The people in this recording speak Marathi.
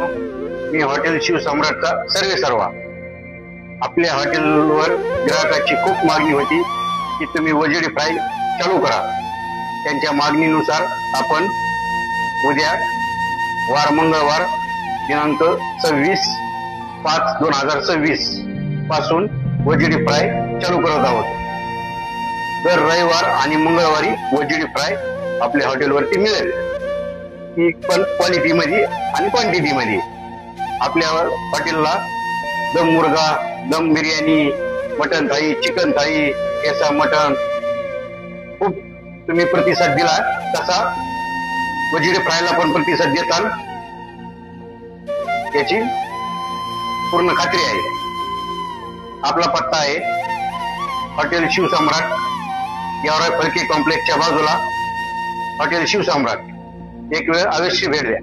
मी हॉटेल शिवसम्राटचा सर्वेसर्वा. आपल्या हॉटेलवर ग्राहकाची खूप मागणी होती की तुम्ही वजिडी फ्राय चालू करा. त्यांच्या मागणीनुसार आपण उद्या वार मंगळवार दिनांक 26/5/2026 पासून वजिडी फ्राय चालू करत आहोत. दर रविवार आणि मंगळवारी वजिडी फ्राय आपल्या हॉटेलवरती मिळेल. ती पण क्वालिटीमध्ये आणि क्वांटिटीमध्ये. आपल्या हॉटेलला दम मुर्गा, दम biryani, mutton thigh, chicken thigh, केसा मटन खूप तुम्ही प्रतिसाद दिला तसा वजिडी फ्रायला पण प्रतिसाद देताल याची पूर्ण खात्री आहे. आपला पत्ता आहे हॉटेल शिवसम्राट, गेवराई फलके कॉम्प्लेक्सच्या बाजूला हॉटेल शिवसम्राट. एक वेळ अवश्य भेट द्या.